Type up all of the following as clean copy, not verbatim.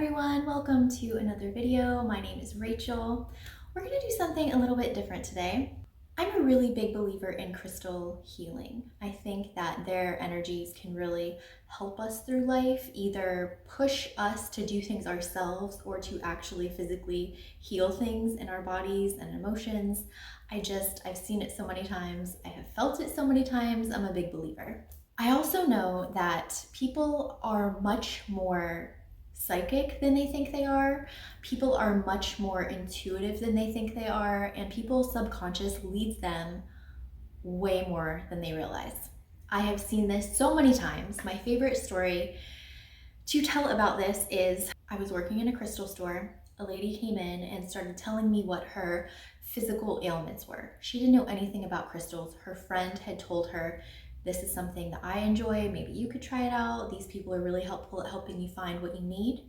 everyone, welcome to another video. My name is Rachel. We're going to do something a little bit different today. I'm a really big believer in crystal healing. I think that their energies can really help us through life, either push us to do things ourselves or to actually physically heal things in our bodies and emotions. I've seen it so many times. I have felt it so many times. I'm a big believer. I also know that people are much more psychic than they think they are. People are much more intuitive than they think they are, and people's subconscious leads them way more than they realize. I have seen this so many times. My favorite story to tell about this is I was working in a crystal store. A lady came in and started telling me what her physical ailments were. She didn't know anything about crystals. Her friend had told her, this is something that I enjoy, maybe you could try it out. These people are really helpful at helping you find what you need.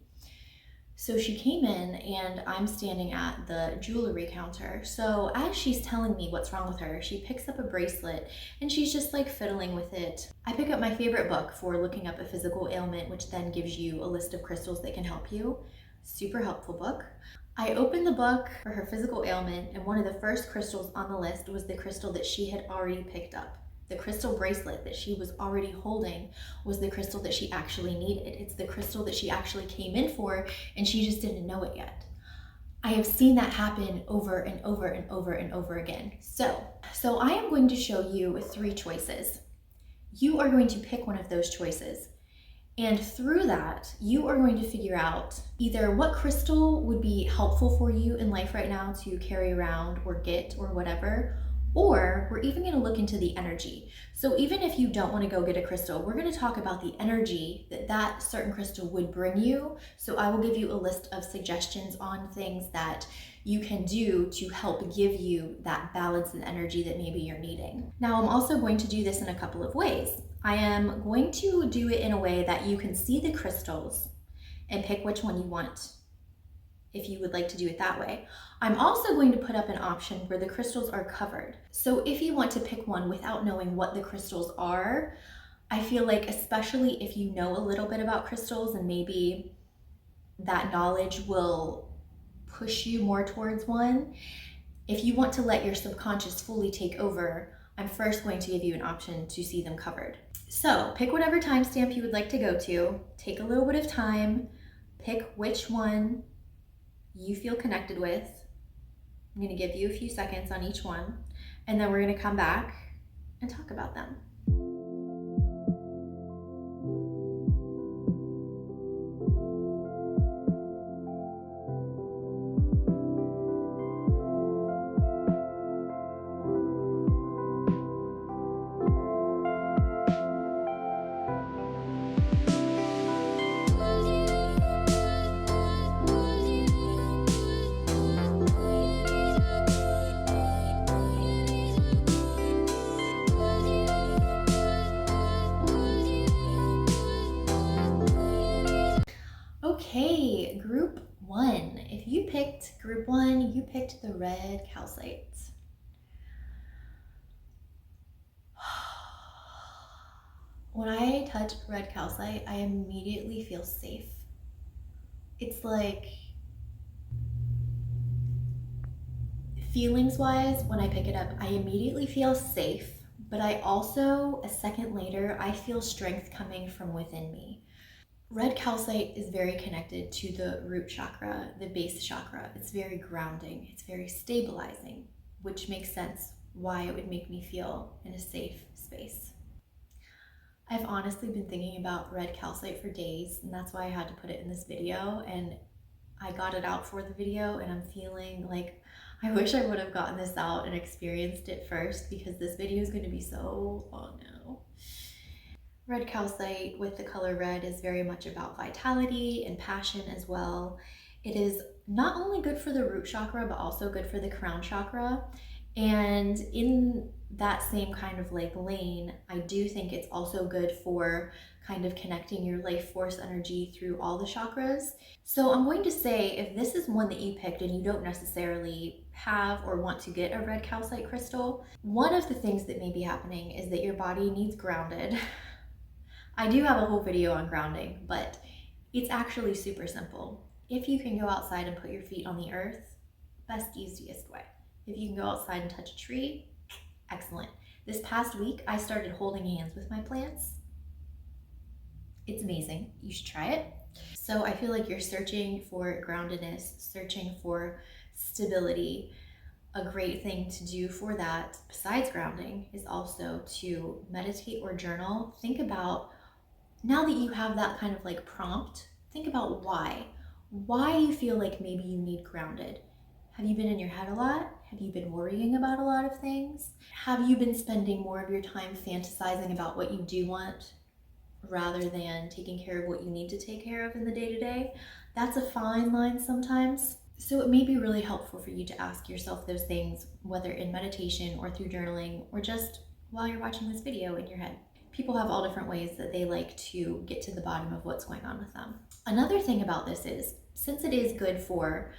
So she came in and I'm standing at the jewelry counter. So as she's telling me what's wrong with her, she picks up a bracelet and she's just like fiddling with it. I pick up my favorite book for looking up a physical ailment, which then gives you a list of crystals that can help you. Super helpful book. I opened the book for her physical ailment, and one of the first crystals on the list was the crystal that she had already picked up. The crystal bracelet that she was already holding was the crystal that she actually needed. It's the crystal that she actually came in for, and she just didn't know it yet. I have seen that happen over and over and over and over again. So I am going to show you 3 choices. You are going to pick one of those choices. And through that, you are going to figure out either what crystal would be helpful for you in life right now to carry around or get or whatever, or we're even going to look into the energy. So even if you don't want to go get a crystal, we're going to talk about the energy that that certain crystal would bring you. So I will give you a list of suggestions on things that you can do to help give you that balance and energy that maybe you're needing. Now, I'm also going to do this in a couple of ways. I am going to do it in a way that you can see the crystals and pick which one you want, if you would like to do it that way. I'm also going to put up an option where the crystals are covered. So if you want to pick one without knowing what the crystals are, I feel like, especially if you know a little bit about crystals and maybe that knowledge will push you more towards one, if you want to let your subconscious fully take over, I'm first going to give you an option to see them covered. So pick whatever timestamp you would like to go to, take a little bit of time, pick which one you feel connected with. I'm going to give you a few seconds on each one, and then we're going to come back and talk about them. Okay, group 1. If you picked group 1, you picked the red calcite. When I touch red calcite, I immediately feel safe. It's like, feelings-wise, when I pick it up, I immediately feel safe, but I also, a second later, I feel strength coming from within me. Red calcite is very connected to the root chakra, the base chakra. It's very grounding, it's very stabilizing, which makes sense why it would make me feel in a safe space. I've honestly been thinking about red calcite for days, and that's why I had to put it in this video, and I got it out for the video, and I'm feeling like I wish I would have gotten this out and experienced it first, because this video is going to be so long now. Red calcite with the color red is very much about vitality and passion as well. It is not only good for the root chakra, but also good for the crown chakra. And in that same kind of like lane, I do think it's also good for kind of connecting your life force energy through all the chakras. So I'm going to say, if this is one that you picked and you don't necessarily have or want to get a red calcite crystal, one of the things that may be happening is that your body needs grounded. I do have a whole video on grounding, but It's actually super simple. If you can go outside and put your feet on the earth, best easiest way. If you can go outside and touch a tree, excellent. This past week, I started holding hands with my plants. It's amazing. You should try it. So I feel like you're searching for groundedness, searching for stability. A great thing to do for that, besides grounding, is also to meditate or journal. Think about, now that you have that kind of like prompt, think about why. Why you feel like maybe you need grounded. Have you been in your head a lot? Have you been worrying about a lot of things? Have you been spending more of your time fantasizing about what you do want rather than taking care of what you need to take care of in the day-to-day? That's a fine line sometimes. So it may be really helpful for you to ask yourself those things, whether in meditation or through journaling or just while you're watching this video in your head. People have all different ways that they like to get to the bottom of what's going on with them. Another thing about this is, since it is good for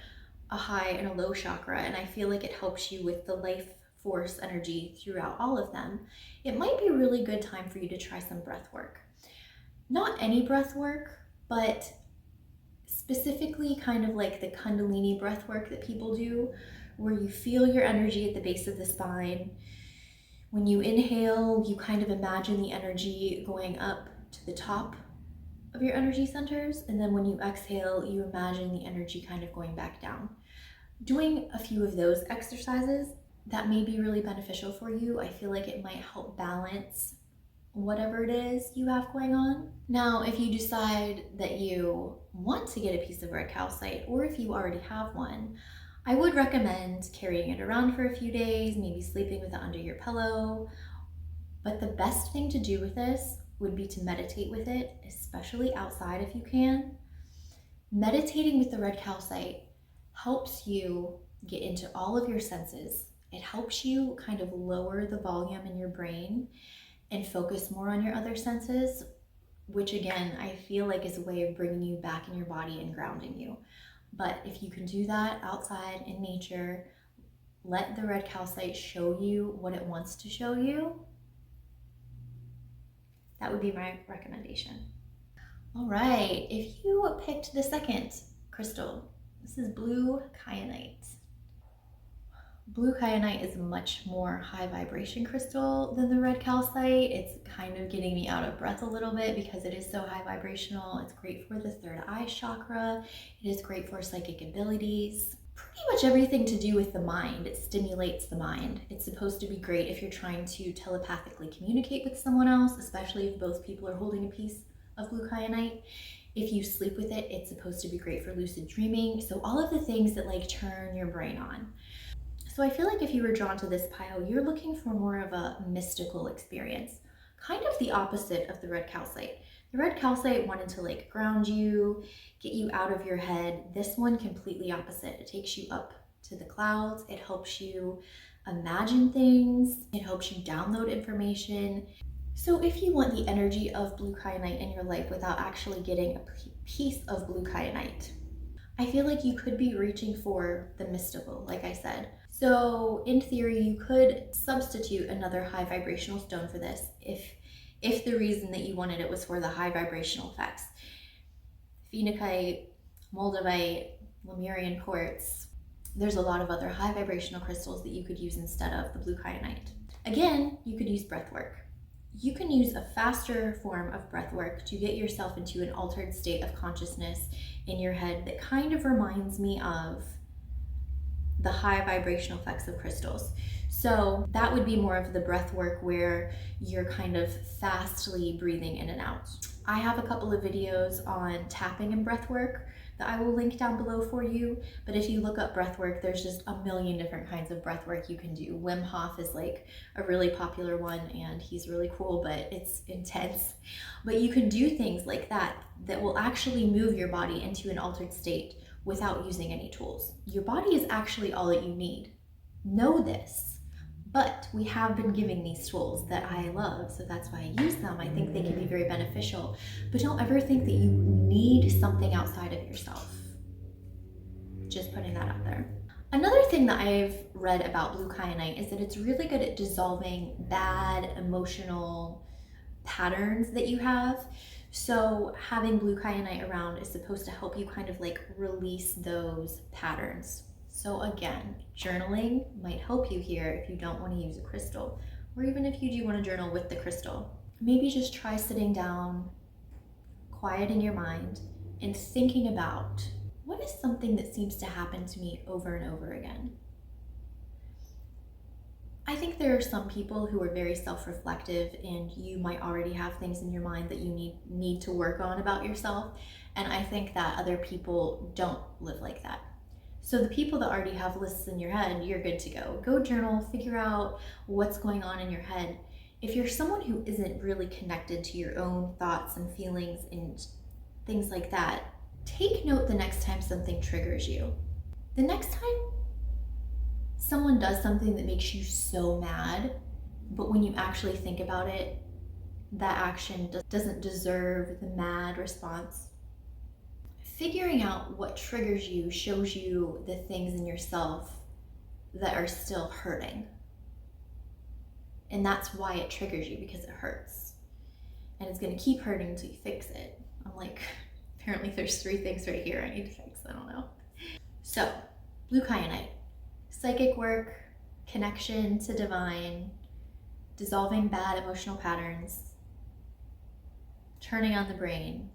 a high and a low chakra, and I feel like it helps you with the life force energy throughout all of them, it might be a really good time for you to try some breath work. Not any breath work, but specifically kind of like the Kundalini breath work that people do, where you feel your energy at the base of the spine. When you inhale, you kind of imagine the energy going up to the top of your energy centers, and then when you exhale, you imagine the energy kind of going back down. Doing a few of those exercises, that may be really beneficial for you. I feel like it might help balance whatever it is you have going on. Now, if you decide that you want to get a piece of red calcite, or if you already have one, I would recommend carrying it around for a few days, maybe sleeping with it under your pillow. But the best thing to do with this would be to meditate with it, especially outside if you can. Meditating with the red calcite helps you get into all of your senses. It helps you kind of lower the volume in your brain and focus more on your other senses, which again, I feel like is a way of bringing you back in your body and grounding you. But if you can do that outside in nature, let the red calcite show you what it wants to show you, that would be my recommendation. All right, if you picked the second crystal, this is blue kyanite. Blue kyanite is a much more high vibration crystal than the red calcite. It's kind of getting me out of breath a little bit because it is so high vibrational. It's great for the third eye chakra. It is great for psychic abilities. Pretty much everything to do with the mind. It stimulates the mind. It's supposed to be great if you're trying to telepathically communicate with someone else, especially if both people are holding a piece of blue kyanite. If you sleep with it, it's supposed to be great for lucid dreaming. So all of the things that like turn your brain on. So I feel like if you were drawn to this pile, you're looking for more of a mystical experience, kind of the opposite of the red calcite. The red calcite wanted to like ground you, get you out of your head. This one completely opposite. It takes you up to the clouds. It helps you imagine things. It helps you download information. So if you want the energy of blue kyanite in your life without actually getting a piece of blue kyanite, I feel like you could be reaching for the mystical, like I said. So in theory, you could substitute another high vibrational stone for this if the reason that you wanted it was for the high vibrational effects. Phenakite, moldavite, Lemurian quartz. There's a lot of other high vibrational crystals that you could use instead of the blue kyanite. Again, you could use breath work. You can use a faster form of breath work to get yourself into an altered state of consciousness in your head that kind of reminds me of the high vibrational effects of crystals. So that would be more of the breath work where you're kind of fastly breathing in and out. I have a couple of videos on tapping and breath work that I will link down below for you. But if you look up breath work, there's just a million different kinds of breath work you can do. Wim Hof is like a really popular one and he's really cool, but it's intense. But you can do things like that that will actually move your body into an altered state without using any tools. Your body is actually all that you need. Know this, but we have been giving these tools that I love, so that's why I use them. I think they can be very beneficial, but don't ever think that you need something outside of yourself. Just putting that out there. Another thing that I've read about blue kyanite is that it's really good at dissolving bad emotional patterns that you have. So having blue kyanite around is supposed to help you kind of like release those patterns. So again, journaling might help you here if you don't want to use a crystal, or even if you do want to journal with the crystal. Maybe just try sitting down, quieting your mind, and thinking about, what is something that seems to happen to me over and over again? I think there are some people who are very self-reflective, and you might already have things in your mind that you need to work on about yourself. And I think that other people don't live like that. So the people that already have lists in your head, you're good to go. Go journal, figure out what's going on in your head. If you're someone who isn't really connected to your own thoughts and feelings and things like that, take note the next time something triggers you. The next time someone does something that makes you so mad, but when you actually think about it, that action doesn't deserve the mad response. Figuring out what triggers you shows you the things in yourself that are still hurting. And that's why it triggers you, because it hurts. And it's gonna keep hurting until you fix it. I'm like, apparently there's 3 things right here I need to fix, I don't know. So, blue kyanite. Psychic work, connection to divine, dissolving bad emotional patterns, turning on the brain,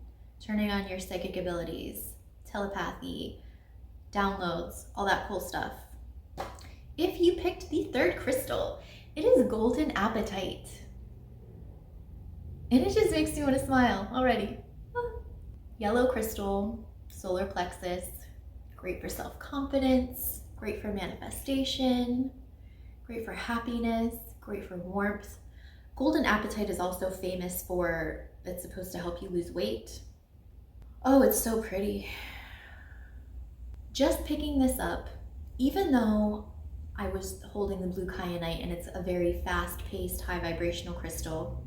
turning on your psychic abilities, telepathy, downloads, all that cool stuff. If you picked the 3rd crystal, it is golden apatite. And it just makes me want to smile already. Yellow crystal, solar plexus, great for self-confidence, great for manifestation, great for happiness, great for warmth. Golden apatite is also famous for, it's supposed to help you lose weight. Oh, it's so pretty. Just picking this up, even though I was holding the blue kyanite and it's a very fast-paced, high vibrational crystal,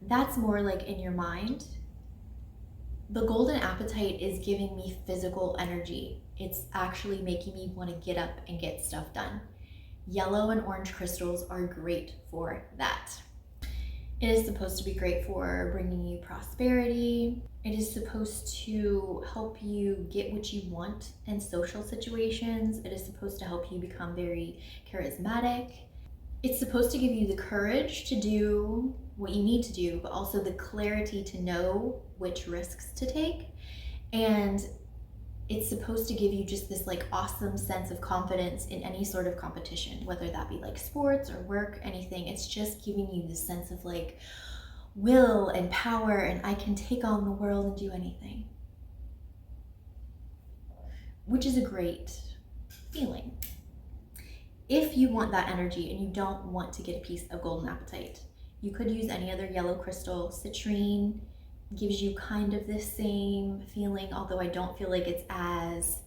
that's more like in your mind. The golden apatite is giving me physical energy. It's actually making me want to get up and get stuff done. Yellow and orange crystals are great for that. It is supposed to be great for bringing you prosperity. It is supposed to help you get what you want in social situations. It is supposed to help you become very charismatic. It's supposed to give you the courage to do what you need to do, but also the clarity to know which risks to take. And it's supposed to give you just this like awesome sense of confidence in any sort of competition, whether that be like sports or work, anything. It's just giving you this sense of like will and power, and I can take on the world and do anything, which is a great feeling. If you want that energy and you don't want to get a piece of golden apatite, you could use any other yellow crystal. Citrine gives you kind of this same feeling, although I don't feel like it's as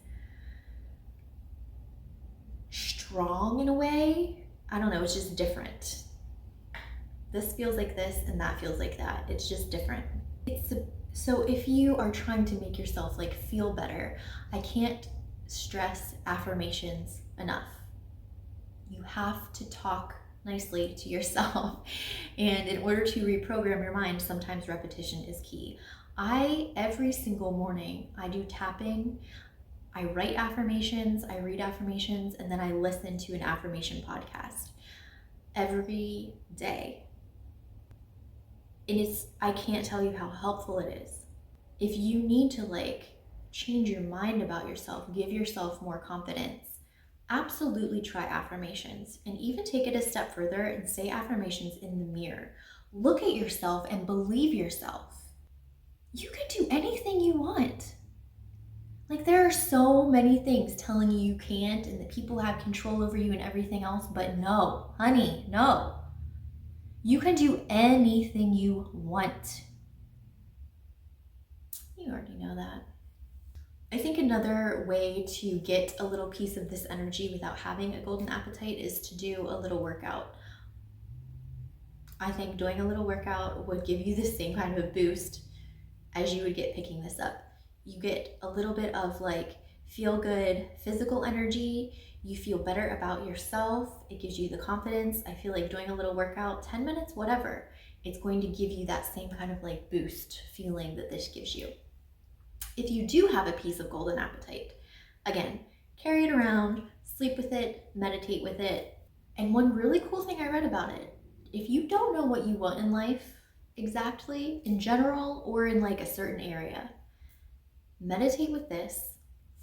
strong in a way. I don't know, it's just different. This feels like this and that feels like that. It's just different. So if you are trying to make yourself like feel better, I can't stress affirmations enough. You have to talk nicely to yourself. And in order to reprogram your mind, sometimes repetition is key. Every single morning, I do tapping, I write affirmations, I read affirmations, and then I listen to an affirmation podcast every day. And I can't tell you how helpful it is. If you need to like change your mind about yourself, give yourself more confidence, absolutely try affirmations, and even take it a step further and say affirmations in the mirror. Look at yourself and believe yourself. You can do anything you want. Like, there are so many things telling you you can't and that people have control over you and everything else, but no, honey, no. You can do anything you want. You already know that. I think another way to get a little piece of this energy without having a golden apatite is to do a little workout. I think doing a little workout would give you the same kind of boost as you would get picking this up. You get a little bit of like feel good physical energy. You feel better about yourself. It gives you the confidence. I feel like doing a little workout, 10 minutes, whatever, it's going to give you that same kind of like boost feeling that this gives you. If you do have a piece of golden apatite, again, carry it around, sleep with it, meditate with it. And one really cool thing I read about it, if you don't know what you want in life exactly, in general, or in like a certain area, meditate with this,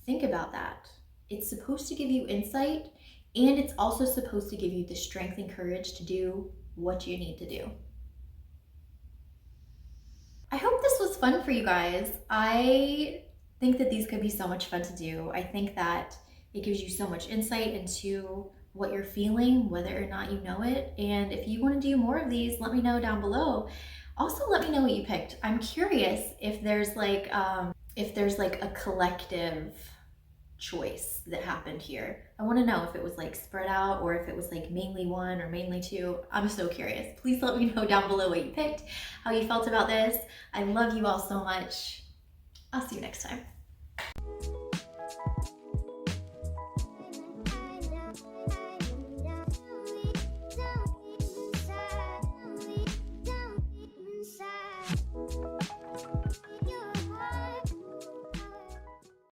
think about that. It's supposed to give you insight, and it's also supposed to give you the strength and courage to do what you need to do. I hope this was fun for you guys. I think that these could be so much fun to do. I think that it gives you so much insight into what you're feeling, whether or not you know it. And if you want to do more of these, let me know down below. Also, let me know what you picked. I'm curious if there's like a collective choice that happened here. I want to know if it was like spread out or if it was like mainly one or mainly two. I'm so curious. Please let me know down below what you picked, how you felt about this. I love you all so much. I'll see you next time.